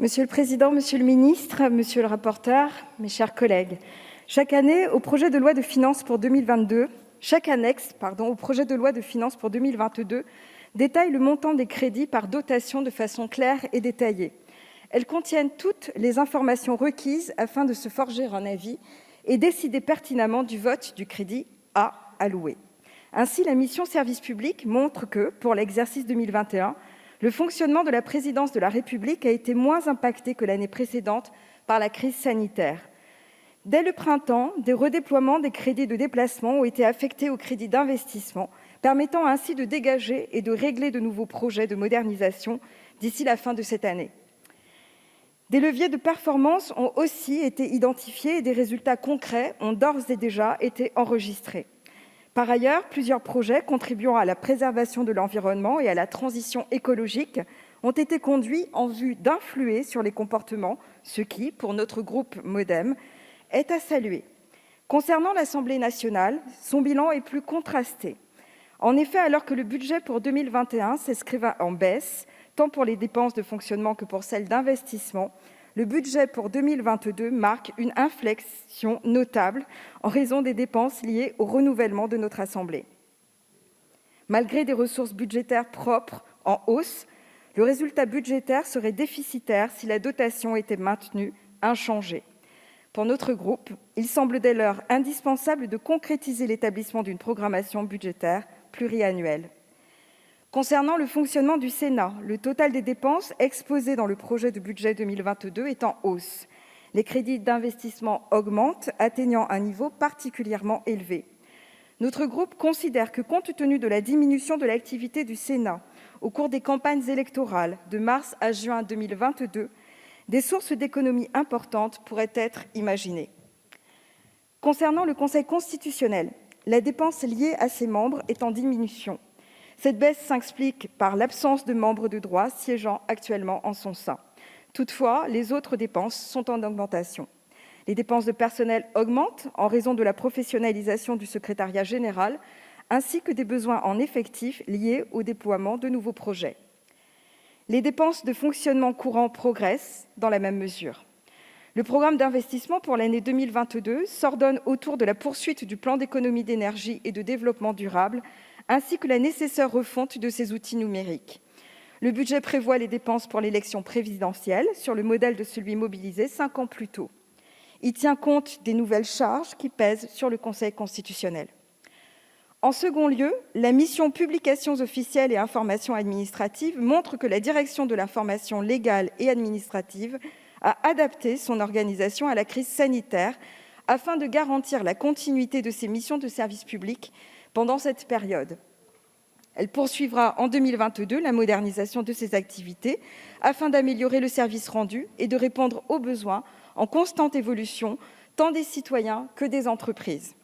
Monsieur le président, monsieur le ministre, monsieur le rapporteur, mes chers collègues, chaque année, au projet de loi de finances pour 2022, chaque annexe au projet de loi de finances pour 2022 détaille le montant des crédits par dotation de façon claire et détaillée. Elles contiennent toutes les informations requises afin de se forger un avis et décider pertinemment du vote du crédit à allouer. Ainsi, la mission Service public montre que, pour l'exercice 2021, le fonctionnement de la présidence de la République a été moins impacté que l'année précédente par la crise sanitaire. Dès le printemps, des redéploiements des crédits de déplacement ont été affectés aux crédits d'investissement, permettant ainsi de dégager et de régler de nouveaux projets de modernisation d'ici la fin de cette année. Des leviers de performance ont aussi été identifiés et des résultats concrets ont d'ores et déjà été enregistrés. Par ailleurs, plusieurs projets contribuant à la préservation de l'environnement et à la transition écologique ont été conduits en vue d'influer sur les comportements, ce qui, pour notre groupe MoDem, est à saluer. Concernant l'Assemblée nationale, son bilan est plus contrasté. En effet, alors que le budget pour 2021 s'inscrivait en baisse, tant pour les dépenses de fonctionnement que pour celles d'investissement, le budget pour 2022 marque une inflexion notable en raison des dépenses liées au renouvellement de notre Assemblée. Malgré des ressources budgétaires propres en hausse, le résultat budgétaire serait déficitaire si la dotation était maintenue inchangée. Pour notre groupe, il semble dès lors indispensable de concrétiser l'établissement d'une programmation budgétaire pluriannuelle. Concernant le fonctionnement du Sénat, le total des dépenses exposées dans le projet de budget 2022 est en hausse. Les crédits d'investissement augmentent, atteignant un niveau particulièrement élevé. Notre groupe considère que, compte tenu de la diminution de l'activité du Sénat au cours des campagnes électorales de mars à juin 2022, des sources d'économies importantes pourraient être imaginées. Concernant le Conseil constitutionnel, la dépense liée à ses membres est en diminution. Cette baisse s'explique par l'absence de membres de droit siégeant actuellement en son sein. Toutefois, les autres dépenses sont en augmentation. Les dépenses de personnel augmentent en raison de la professionnalisation du secrétariat général, ainsi que des besoins en effectifs liés au déploiement de nouveaux projets. Les dépenses de fonctionnement courant progressent dans la même mesure. Le programme d'investissement pour l'année 2022 s'ordonne autour de la poursuite du plan d'économie d'énergie et de développement durable, ainsi que la nécessaire refonte de ses outils numériques. Le budget prévoit les dépenses pour l'élection présidentielle, sur le modèle de celui mobilisé 5 ans plus tôt. Il tient compte des nouvelles charges qui pèsent sur le Conseil constitutionnel. En second lieu, la mission Publications officielles et information administrative montre que la direction de l'information légale et administrative a adapté son organisation à la crise sanitaire afin de garantir la continuité de ses missions de service public pendant cette période. Elle poursuivra en 2022 la modernisation de ses activités afin d'améliorer le service rendu et de répondre aux besoins en constante évolution, tant des citoyens que des entreprises.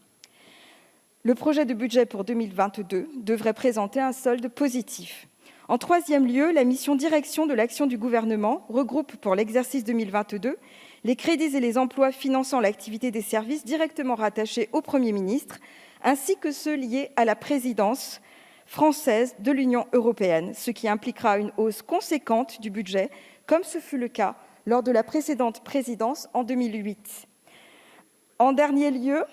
Le projet de budget pour 2022 devrait présenter un solde positif. En troisième lieu, la mission Direction de l'action du gouvernement regroupe pour l'exercice 2022 les crédits et les emplois finançant l'activité des services directement rattachés au Premier ministre, ainsi que ceux liés à la présidence française de l'Union européenne, ce qui impliquera une hausse conséquente du budget, comme ce fut le cas lors de la précédente présidence en 2008. En dernier lieu,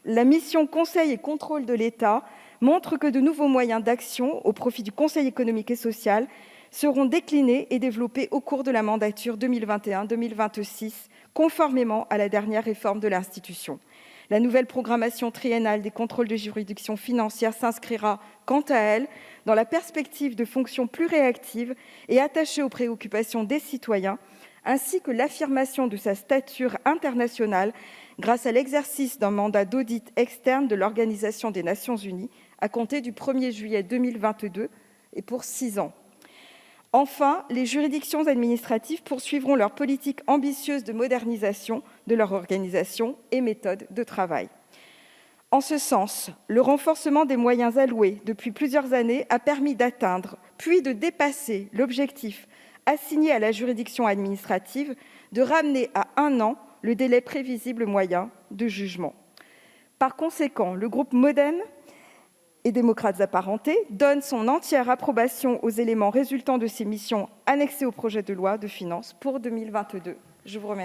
la mission Conseil et contrôle de l'État montre que de nouveaux moyens d'action au profit du Conseil économique et social seront déclinés et développés au cours de la mandature 2021-2026, conformément à la dernière réforme de l'institution. La nouvelle programmation triennale des contrôles de juridiction financière s'inscrira, quant à elle, dans la perspective de fonctions plus réactives et attachées aux préoccupations des citoyens, ainsi que l'affirmation de sa stature internationale grâce à l'exercice d'un mandat d'audit externe de l'Organisation des Nations unies à compter du 1er juillet 2022 et pour 6 ans. Enfin, les juridictions administratives poursuivront leur politique ambitieuse de modernisation de leur organisation et méthode de travail. En ce sens, le renforcement des moyens alloués depuis plusieurs années a permis d'atteindre, puis de dépasser l'objectif assigné à la juridiction administrative de ramener à 1 an le délai prévisible moyen de jugement. Par conséquent, le groupe MoDem et démocrates apparentés, donne son entière approbation aux éléments résultant de ces missions annexées au projet de loi de finances pour 2022. La parole